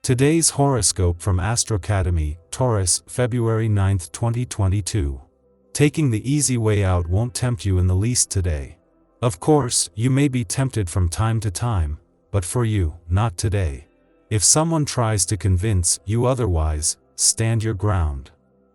Today's horoscope from Astro Academy, Taurus, February 9, 2022. Taking the easy way out won't tempt you in the least today. Of course, you may be tempted from time to time, but for you, not today. If someone tries to convince you otherwise, stand your ground.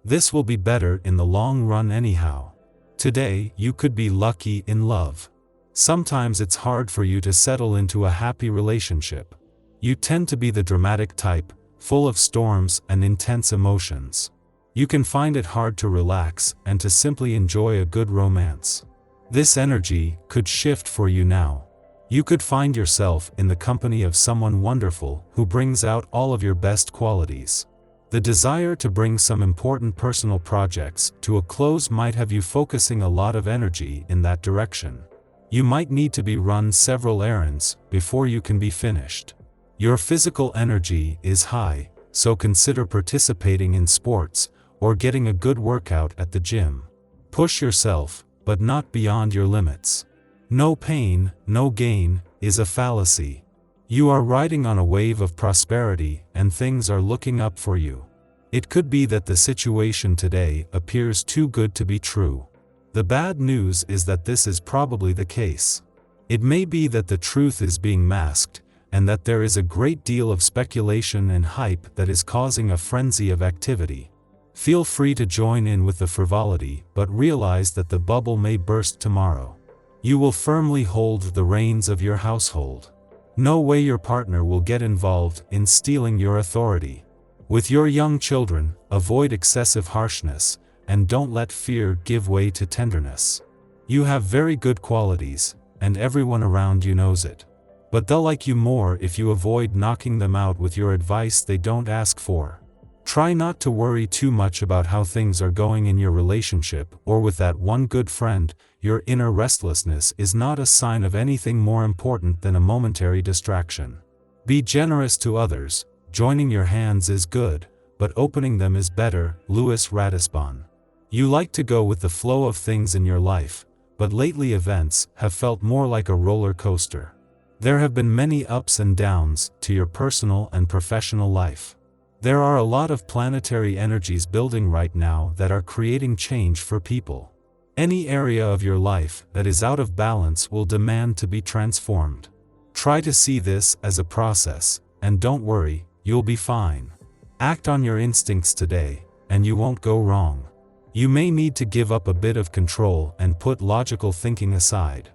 This will be better in the long run anyhow. Today, you could be lucky in love. Sometimes it's hard for you to settle into a happy relationship. You tend to be the dramatic type, full of storms and intense emotions. You can find it hard to relax and to simply enjoy a good romance. This energy could shift for you now. You could find yourself in the company of someone wonderful who brings out all of your best qualities. The desire to bring some important personal projects to a close might have you focusing a lot of energy in that direction. You might need to be run several errands before you can be finished. Your physical energy is high, so consider participating in sports or getting a good workout at the gym. Push yourself, but not beyond your limits. No pain, no gain is a fallacy. You are riding on a wave of prosperity and things are looking up for you. It could be that the situation today appears too good to be true. The bad news is that this is probably the case. It may be that the truth is being masked, and that there is a great deal of speculation and hype that is causing a frenzy of activity. Feel free to join in with the frivolity, but realize that the bubble may burst tomorrow. You will firmly hold the reins of your household. No way your partner will get involved in stealing your authority. With your young children, avoid excessive harshness, and don't let fear give way to tenderness. You have very good qualities, and everyone around you knows it. But they'll like you more if you avoid knocking them out with your advice they don't ask for. Try not to worry too much about how things are going in your relationship or with that one good friend. Your inner restlessness is not a sign of anything more important than a momentary distraction. Be generous to others. Joining your hands is good, but opening them is better. Louis Ratisbonne. You like to go with the flow of things in your life, but lately events have felt more like a roller coaster. There have been many ups and downs to your personal and professional life. There are a lot of planetary energies building right now that are creating change for people. Any area of your life that is out of balance will demand to be transformed. Try to see this as a process, and don't worry, you'll be fine. Act on your instincts today, and you won't go wrong. You may need to give up a bit of control and put logical thinking aside.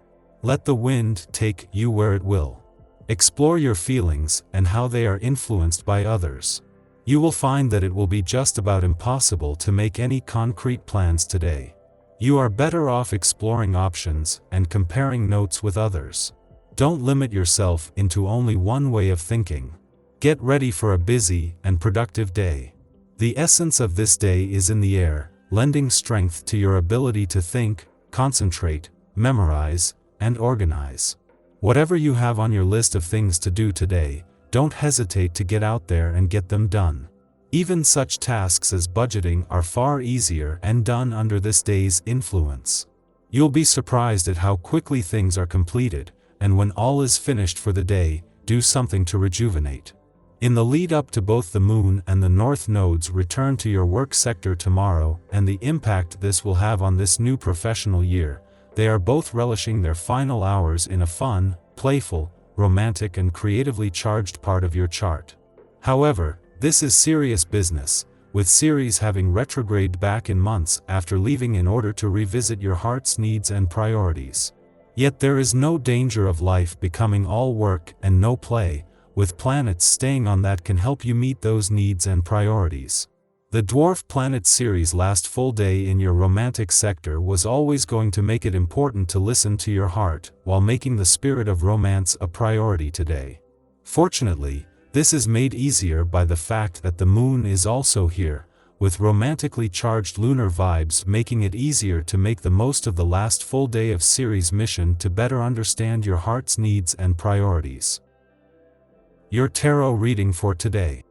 Let the wind take you where it will. Explore your feelings and how they are influenced by others. You will find that it will be just about impossible to make any concrete plans today. You are better off exploring options and comparing notes with others. Don't limit yourself into only one way of thinking. Get ready for a busy and productive day. The essence of this day is in the air, lending strength to your ability to think, concentrate, memorize, and organize. Whatever you have on your list of things to do today, don't hesitate to get out there and get them done. Even such tasks as budgeting are far easier and done under this day's influence. You'll be surprised at how quickly things are completed, and when all is finished for the day, do something to rejuvenate. In the lead up to both the moon and the north nodes return to your work sector tomorrow and the impact this will have on this new professional year, they are both relishing their final hours in a fun, playful, romantic and creatively charged part of your chart. However, this is serious business, with Ceres having retrograded back in months after leaving in order to revisit your heart's needs and priorities. Yet there is no danger of life becoming all work and no play, with planets staying on that can help you meet those needs and priorities. The dwarf planet Ceres' last full day in your romantic sector was always going to make it important to listen to your heart, while making the spirit of romance a priority today. Fortunately, this is made easier by the fact that the moon is also here, with romantically charged lunar vibes making it easier to make the most of the last full day of Ceres' mission to better understand your heart's needs and priorities. Your tarot reading for today.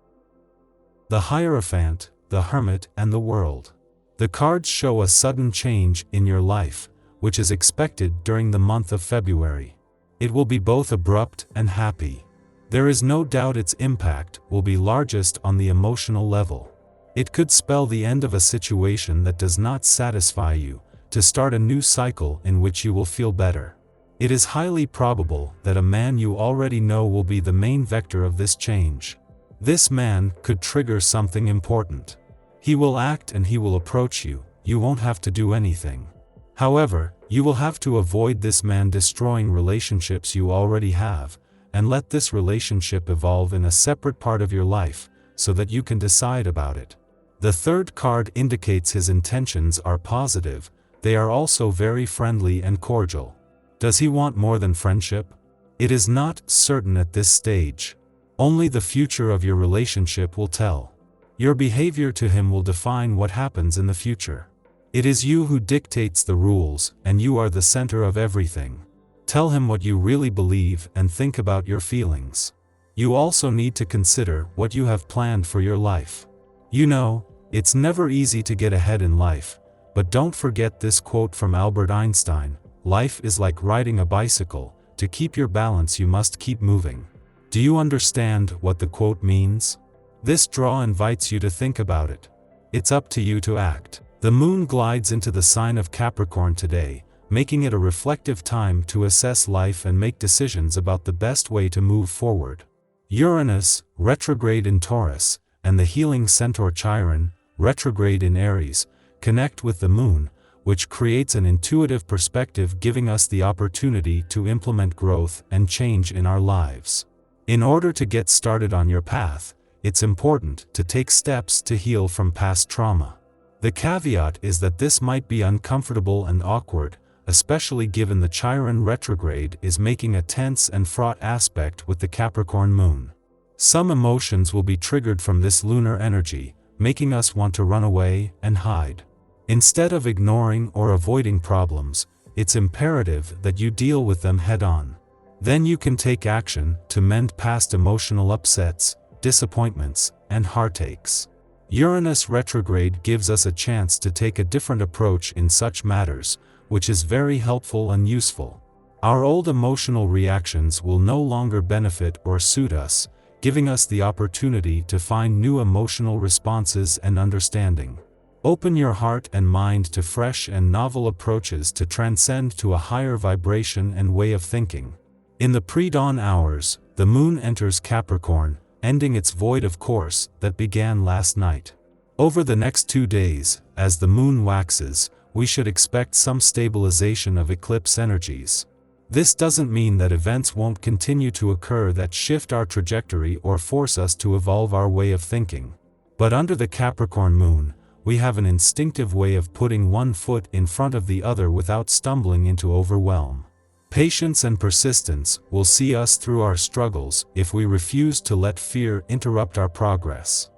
The Hierophant, the Hermit and the World. The cards show a sudden change in your life, which is expected during the month of February. It will be both abrupt and happy. There is no doubt its impact will be largest on the emotional level. It could spell the end of a situation that does not satisfy you, to start a new cycle in which you will feel better. It is highly probable that a man you already know will be the main vector of this change. This man could trigger something important. He will act and he will approach you, you won't have to do anything. However, you will have to avoid this man destroying relationships you already have, and let this relationship evolve in a separate part of your life, so that you can decide about it. The third card indicates his intentions are positive, they are also very friendly and cordial. Does he want more than friendship? It is not certain at this stage. Only the future of your relationship will tell. Your behavior to him will define what happens in the future. It is you who dictates the rules, and you are the center of everything. Tell him what you really believe and think about your feelings. You also need to consider what you have planned for your life. You know, it's never easy to get ahead in life, but don't forget this quote from Albert Einstein: life is like riding a bicycle, to keep your balance you must keep moving. Do you understand what the quote means? This draw invites you to think about it. It's up to you to act. The moon glides into the sign of Capricorn today, making it a reflective time to assess life and make decisions about the best way to move forward. Uranus, retrograde in Taurus, and the healing centaur Chiron, retrograde in Aries, connect with the moon, which creates an intuitive perspective giving us the opportunity to implement growth and change in our lives. In order to get started on your path, it's important to take steps to heal from past trauma. The caveat is that this might be uncomfortable and awkward, especially given the Chiron retrograde is making a tense and fraught aspect with the Capricorn moon. Some emotions will be triggered from this lunar energy, making us want to run away and hide. Instead of ignoring or avoiding problems, it's imperative that you deal with them head-on. Then you can take action to mend past emotional upsets, disappointments, and heartaches. Uranus retrograde gives us a chance to take a different approach in such matters, which is very helpful and useful. Our old emotional reactions will no longer benefit or suit us, giving us the opportunity to find new emotional responses and understanding. Open your heart and mind to fresh and novel approaches to transcend to a higher vibration and way of thinking. In the pre-dawn hours, the moon enters Capricorn, ending its void of course that began last night. Over the next 2 days, as the moon waxes, we should expect some stabilization of eclipse energies. This doesn't mean that events won't continue to occur that shift our trajectory or force us to evolve our way of thinking. But under the Capricorn moon, we have an instinctive way of putting one foot in front of the other without stumbling into overwhelm. Patience and persistence will see us through our struggles if we refuse to let fear interrupt our progress.